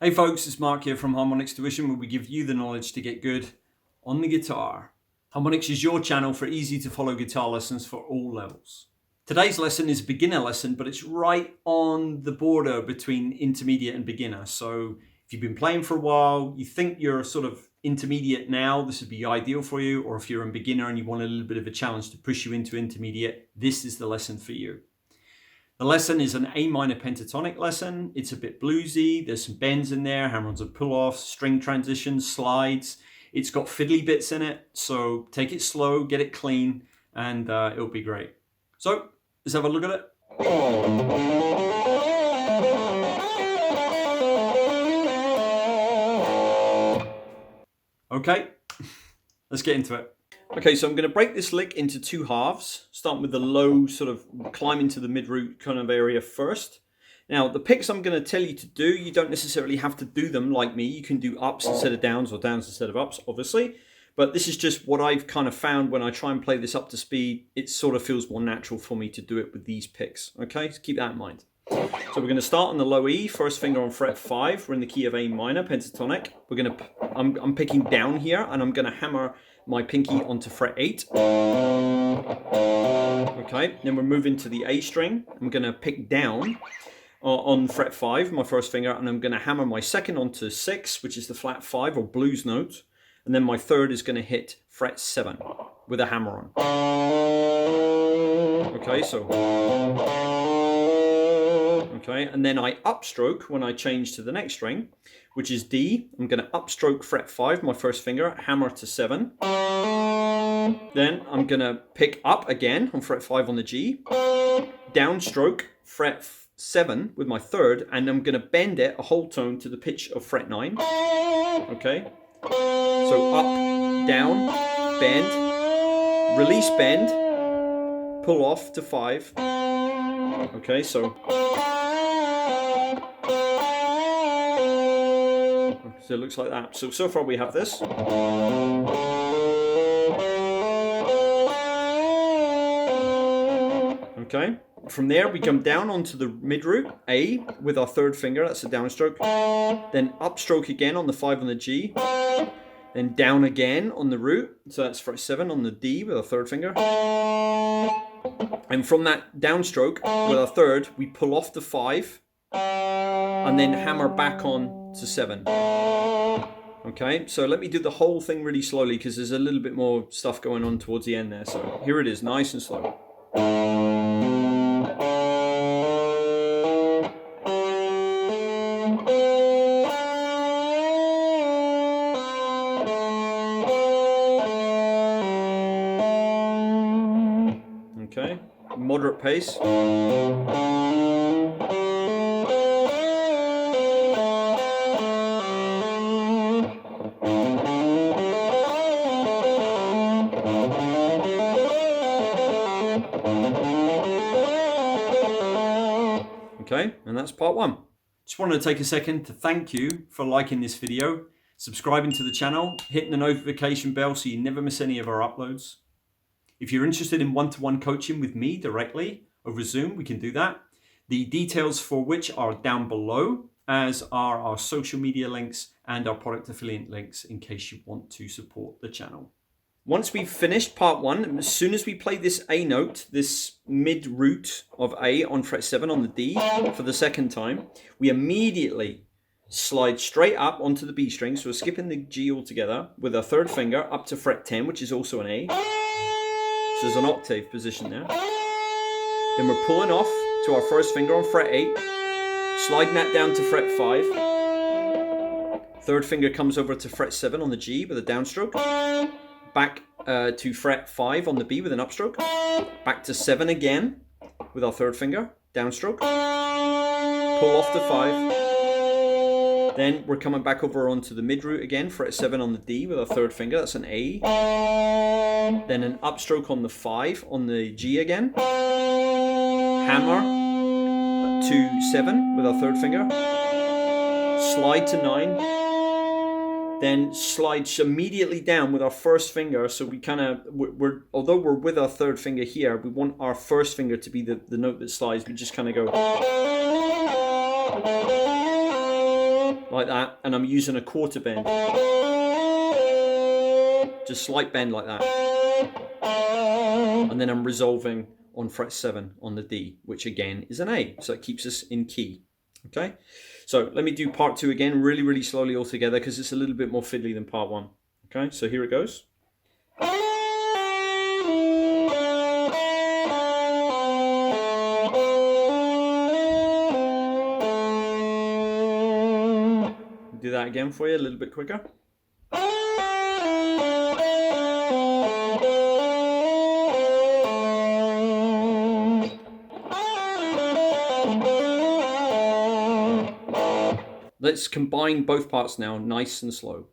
Hey folks, it's Mark here from Harmonix Tuition, where we give you the knowledge to get good on the guitar. Harmonix is your channel for easy to follow guitar lessons for all levels. Today's lesson is a beginner lesson, but it's right on the border between intermediate and beginner. So if you've been playing for a while, you think you're sort of intermediate now, this would be ideal for you. Or if you're a beginner and you want a little bit of a challenge to push you into intermediate, this is the lesson for you. The lesson is an A minor pentatonic lesson. It's a bit bluesy. There's some bends in there, hammer-ons and pull-offs, string transitions, slides. It's got fiddly bits in it, so take it slow, get it clean, and it'll be great. So let's have a look at it. Okay, let's get into it. Okay, so I'm going to break this lick into two halves, starting with the low, sort of climbing to the mid-root kind of area first. Now, the picks I'm going to tell you to do, you don't necessarily have to do them like me. You can do ups instead of downs or downs instead of ups, obviously. But this is just what I've kind of found when I try and play this up to speed. It sort of feels more natural for me to do it with these picks. Okay, so keep that in mind. So we're going to start on the low E, first finger on fret 5. We're in the key of A minor, pentatonic. I'm picking down here, and I'm going to hammer my pinky onto fret 8. Okay, then we're moving to the A string. I'm going to pick down on fret 5, my first finger, and I'm going to hammer my second onto 6, which is the flat 5 or blues note. And then my third is going to hit fret 7 with a hammer on. Okay, and then I upstroke when I change to the next string, which is D. I'm going to upstroke fret 5, my first finger, hammer to 7. Then I'm going to pick up again on fret 5 on the G, downstroke fret 7 with my third, and I'm going to bend it a whole tone to the pitch of fret 9. Okay, so up, down, bend, release bend, pull off to 5. Okay, so it looks like that. So far we have this. Okay, from there we come down onto the mid root, A, with our third finger, that's a downstroke. Then upstroke again on the 5 on the G. Then down again on the root, so that's fret 7 on the D with our third finger. And from that downstroke with our third, we pull off the 5 and then hammer back on to 7. Okay, so let me do the whole thing really slowly because there's a little bit more stuff going on towards the end there. So here it is, nice and slow. Okay, moderate pace. Okay, and that's part 1. Just wanted to take a second to thank you for liking this video, subscribing to the channel, hitting the notification bell so you never miss any of our uploads. If you're interested in one-to-one coaching with me directly over Zoom, we can do that. The details for which are down below, as are our social media links and our product affiliate links in case you want to support the channel. Once we've finished part 1, as soon as we play this A note, this mid root of A on fret 7 on the D for the second time, we immediately slide straight up onto the B string. So we're skipping the G altogether with our third finger up to fret 10, which is also an A. So there's an octave position there. Then we're pulling off to our first finger on fret 8, sliding that down to fret 5. Third finger comes over to fret 7 on the G with a downstroke. Back to fret 5 on the B with an upstroke. Back to 7 again with our third finger, downstroke. Pull off to 5. Then we're coming back over onto the mid root again, fret 7 on the D with our third finger, that's an A. Then an upstroke on the 5 on the G again. Hammer to 7 with our third finger. Slide to 9. Then slide immediately down with our first finger. So we kind of, although we're with our third finger here, we want our first finger to be the note that slides. We just kind of go. like that, and I'm using a quarter bend. Just slight bend like that. And then I'm resolving on fret 7 on the D, which again is an A, so it keeps us in key. Okay, so let me do part 2 again, really, really slowly all together, because it's a little bit more fiddly than part 1. Okay, so here it goes. Do that again for you, a little bit quicker. Let's combine both parts now, nice and slow.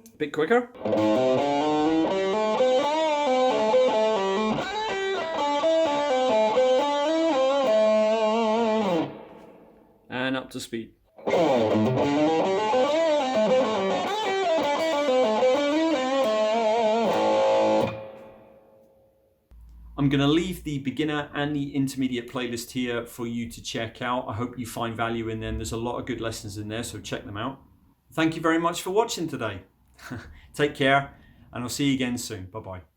A bit quicker. And up to speed. I'm going to leave the beginner and the intermediate playlist here for you to check out. I hope you find value in them. There's a lot of good lessons in there, so check them out. Thank you very much for watching today. Take care, and I'll see you again soon. Bye-bye.